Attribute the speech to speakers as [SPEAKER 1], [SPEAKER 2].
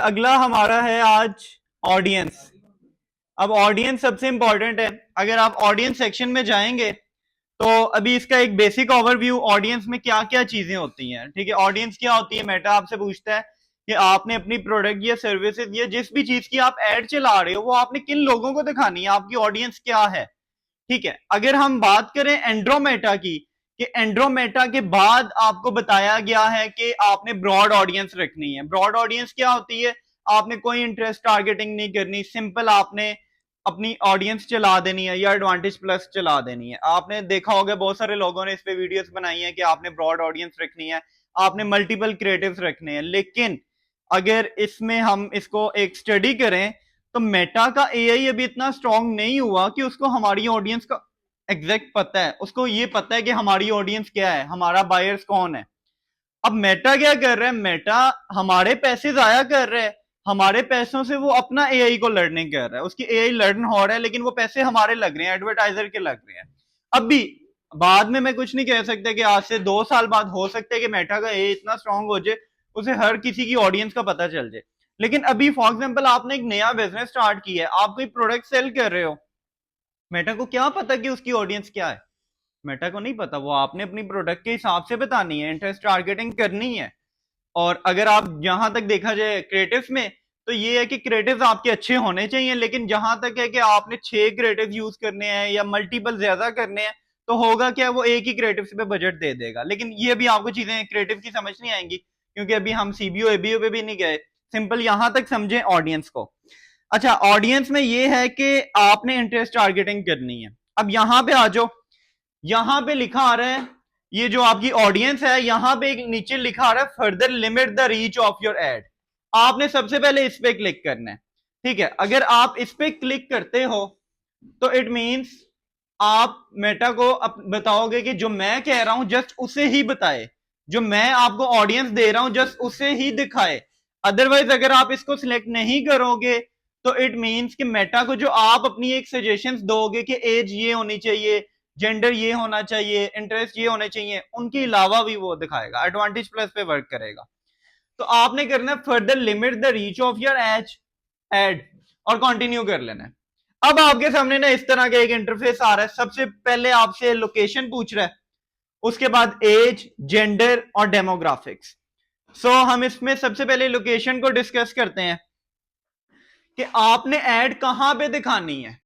[SPEAKER 1] अगला हमारा है आज ऑडियंस। अब ऑडियंस सबसे इंपॉर्टेंट है। अगर आप ऑडियंस सेक्शन में जाएंगे तो अभी इसका एक बेसिक ओवरव्यू, ऑडियंस में क्या क्या चीजें होती हैं। ठीक है, ऑडियंस क्या होती है। मेटा आपसे पूछता है कि आपने अपनी प्रोडक्ट या सर्विसेज या जिस भी चीज की आप एड चला रहे हो वो आपने किन लोगों को दिखानी है, आपकी ऑडियंस क्या है। ठीक है, अगर हम बात करें एंड्रोमेटा की, कि एंड्रोमेटा के बाद आपको बताया गया है कि आपने ब्रॉड ऑडियंस रखनी है। ब्रॉड ऑडियंस क्या होती है, आपने कोई इंटरेस्ट टारगेटिंग नहीं करनी, सिंपल आपने अपनी ऑडियंस चला देनी है या एडवांटेज प्लस चला देनी है। आपने देखा होगा बहुत सारे लोगों ने इस पे वीडियोस बनाई है कि आपने ब्रॉड ऑडियंस रखनी है, आपने मल्टीपल क्रिएटिव्स रखने हैं। लेकिन अगर इसमें हम इसको एक स्टडी करें तो मेटा का एआई अभी इतना स्ट्रांग नहीं हुआ कि उसको हमारी ऑडियंस का एग्जैक्ट पता है। उसको ये पता है कि हमारी ऑडियंस क्या है, हमारा बायर्स कौन है। अब मेटा क्या कर रहा है, मेटा हमारे पैसे जाया कर रहा है। हमारे पैसों से वो अपना एआई को लर्निंग कर रहा है, उसकी एआई लर्न हो रहा है, लेकिन वो पैसे हमारे लग रहे हैं, एडवर्टाइजर के लग रहे हैं। अब भी बाद में मैं कुछ नहीं कह सकता कि आज से 2 साल बाद हो सकता है कि मेटा का एआई इतना स्ट्रांग हो जाए उसे हर किसी की ऑडियंस का पता चल जाए। लेकिन अभी फॉर एग्जाम्पल आपने एक नया बिजनेस स्टार्ट किया है, आप कोई प्रोडक्ट सेल कर रहे हो, मेटा को क्या पता कि उसकी ऑडियंस क्या है। मेटा को नहीं पता, वो आपने अपनी प्रोडक्ट के हिसाब से बतानी है, इंटरेस्ट टारगेटिंग करनी है। और अगर आप जहां तक देखा जाए क्रिएटिव्स में, तो ये है कि क्रिएटिव्स आपके अच्छे होने चाहिए। लेकिन जहां तक है कि आपने 6 क्रिएटिव यूज करने हैं या मल्टीपल ज्यादा करने हैं, तो होगा क्या, वो एक ही क्रिएटिव पे बजट दे देगा। लेकिन ये भी आपको चीजें क्रिएटिव की समझ नहीं आएंगी, क्योंकि अभी हम सीबीओ एबीओ पे भी नहीं गए। सिंपल यहां तक समझें ऑडियंस को। अच्छा, ऑडियंस में ये है कि आपने इंटरेस्ट टारगेटिंग करनी है। अब यहां पे आ जाओ, यहां पे लिखा आ रहा है, ये जो आपकी ऑडियंस है, यहां पे एक नीचे लिखा आ रहा है further limit the reach of your add. आपने सबसे पहले इस पे क्लिक करना है। ठीक है, अगर आप इस पे क्लिक करते हो तो इट मींस आप मेटा को बताओगे कि जो मैं कह रहा हूं जस्ट उसे ही बताए, जो मैं आपको ऑडियंस दे रहा हूं जस्ट उसे ही दिखाए। अदरवाइज अगर आप इसको सिलेक्ट नहीं करोगे तो इट मींस कि मेटा को जो आप अपनी एक सजेशंस दोगे कि एज ये होनी चाहिए, जेंडर ये होना चाहिए, इंटरेस्ट ये होने चाहिए, उनके अलावा भी वो दिखाएगा, एडवांटेज प्लस पे वर्क करेगा। तो आपने करना है further limit the reach of your add और कंटिन्यू कर लेना है। अब आपके सामने ना इस तरह का एक इंटरफेस आ रहा है। सबसे पहले आपसे लोकेशन पूछ रहा है, उसके बाद एज, जेंडर और डेमोग्राफिक्स। सो हम इसमें सबसे पहले लोकेशन को डिस्कस करते हैं कि आपने एड कहां पे दिखानी है।